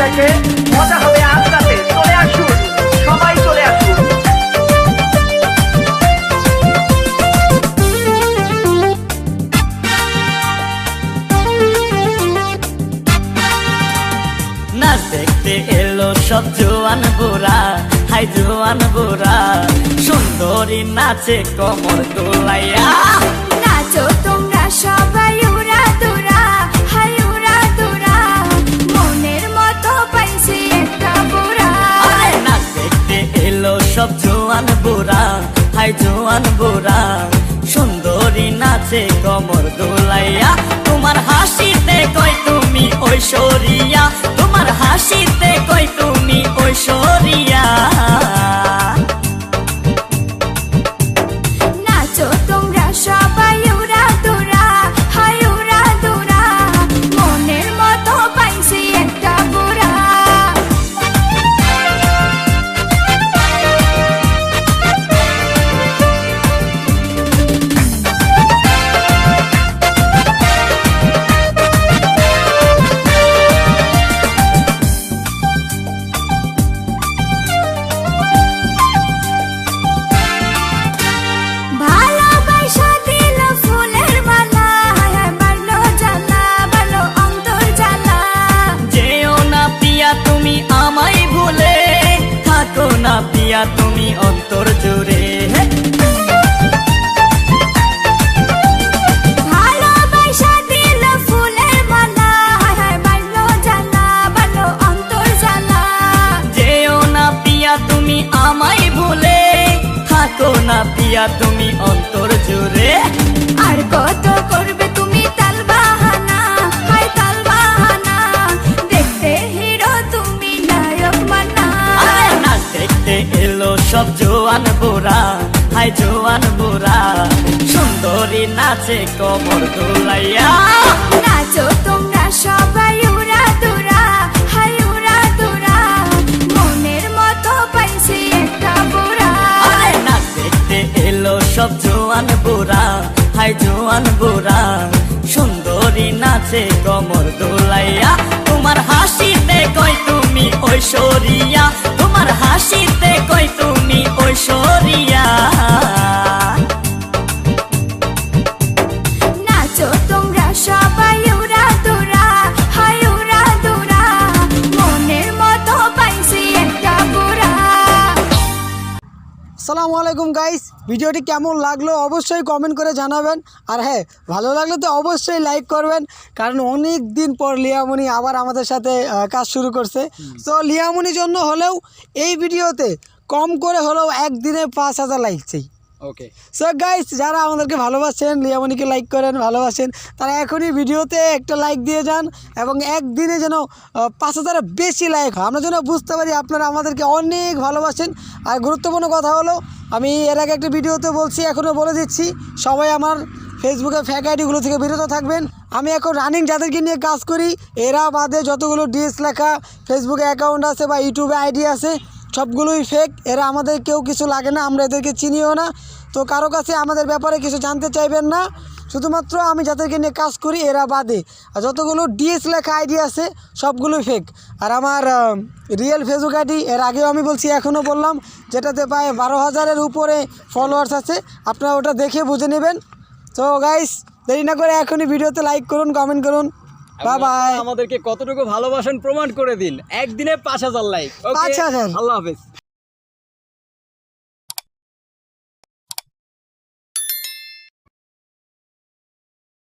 হয়েছে, মজা হবে আজ রাতে। চলে আসুন, সবাই চলে আসুন। নাচ দেখতে এলো সব জোয়ান বুড়া, হাই জোয়ান বুড়া, সুন্দরী নাচে কোমর দোলাইয়া। নাচো তোমরা সবাই উড়া দুরা, হাই উড়া দুরা, মনের মতো পাইছি একটা বুড়া। আরে নাচ দেখতে এলো সব জোয়ান বুড়া, হাই জোয়ান বুড়া, সুন্দরী নাচে কোমর দোলাইয়া। তোমার হাসিতে কই তুমি ঐশ্বরিয়া, তোমার হাসিতে কই তুমি ঐশ্বরিয়া। নাচো তোমরা সবাই উড়া দুরা, হাই উড়া দুরা, মনের মতো পাইছি একটা বুড়া। ভালোবাসা দিল ফুলের মালা, হায় বাড়লো জ্বালা, বাড়লো অন্তর জ্বালা। যেও না পিয়া তুমি আমায় ভুলে, থাকো না পিয়া তুমি অন্তর জুড়ে। ভালোবাসা দিল ফুলের মালা, হায় বাড়লো জ্বালা, বাড়লো অন্তর জ্বালা। যেও না পিয়া তুমি আমায় ভুলে, থাকো না পিয়া তুমি অন্তর জুড়ে। আর কত করবে তুমি তাল বাহানা, হায় তাল বাহানা, দেখতে হিরো তুমি নায়ক মানা। আরে নাচ দেখতে এলো সব জোয়ান বুড়া, হাই জোয়ান বুড়া, সুন্দরী নাচে কোমর দোলাইয়া। নাচো তোমরা সবাই উড়া দুরা, হাই উড়া দুরা, মনের মতো পাইছি একটা বুড়া। আরে নাচ দেখতে এলো সব জোয়ান বুড়া, হাই জোয়ান বুড়া, সুন্দরী নাচে কোমর দোলাইয়া। তোমার হাসিতে কই তুমি ঐশ্বরিয়া, তোমার হাসিতে কই তুমি ঐশ্বরিয়া। নাচো তোমরা সবাই উড়া দুরা, হাই উড়া দুরা, মনের মতো পাইছি একটা বুড়া। আসসালামু আলাইকুম গাইস, ভিডিওটি কেমন লাগলো অবশ্যই কমেন্ট করে জানাবেন। আর হ্যাঁ, ভালো লাগলে তো অবশ্যই লাইক করবেন, কারণ অনেক দিন পর লিয়ামনি আবার আমাদের সাথে কাজ শুরু করছে। তো লিয়ামনির জন্য হলেও এই ভিডিওতে কম করে হলেও একদিনে 5,000 লাইক চাই। ওকে, সো গাইস, যারা আমাদেরকে ভালোবাসেন, লিয়ামনিকে লাইক করেন, ভালোবাসেন, তারা এখনই ভিডিওতে একটা লাইক দিয়ে যান এবং একদিনে যেন 5,000-এর বেশি লাইক হয়, আমরা যেন বুঝতে পারি আপনারা আমাদেরকে অনেক ভালোবাসেন। আর গুরুত্বপূর্ণ কথা হলো, আমি এর আগে একটা ভিডিওতে বলছি, এখনও বলে দিচ্ছি, সবাই আমার ফেসবুকে ফেক আইডিগুলো থেকে বিরত থাকবেন। আমি এখন রানিং যাদেরকে নিয়ে কাজ করি, এরা বাদে যতগুলো ডিএস লেখা ফেসবুকে অ্যাকাউন্ট আছে বা ইউটিউবে আইডি আছে, সবগুলোই ফেক। এরা আমাদের কেউ কিছু লাগে না, আমরা এদেরকে চিনিও না। তো কারো কাছে আমাদের ব্যাপারে কিছু জানতে চাইবেন না, শুধুমাত্র আমি যাদেরকে নিয়ে কাজ করি এরা বাদে। আর যতগুলো ডিএস লেখা আইডি আছে সবগুলোই ফেক। আর আমার রিয়েল ফেসবুক আইডি এর আগেও আমি বলছি, এখনও বললাম, যেটাতে প্রায় 12,000-এর উপরে ফলোয়ার্স আছে, আপনারা ওটা দেখে বুঝে নেবেন। তো গাইস, দেরি না করে এখনই ভিডিওতে লাইক করুন, কমেন্ট করুন। Bye bye. আমাদেরকে কতটুকু ভালোবাসেন প্রমাণ করে দিন। একদিনে 5,000 লাইক। 5,000। আল্লাহ হাফেজ।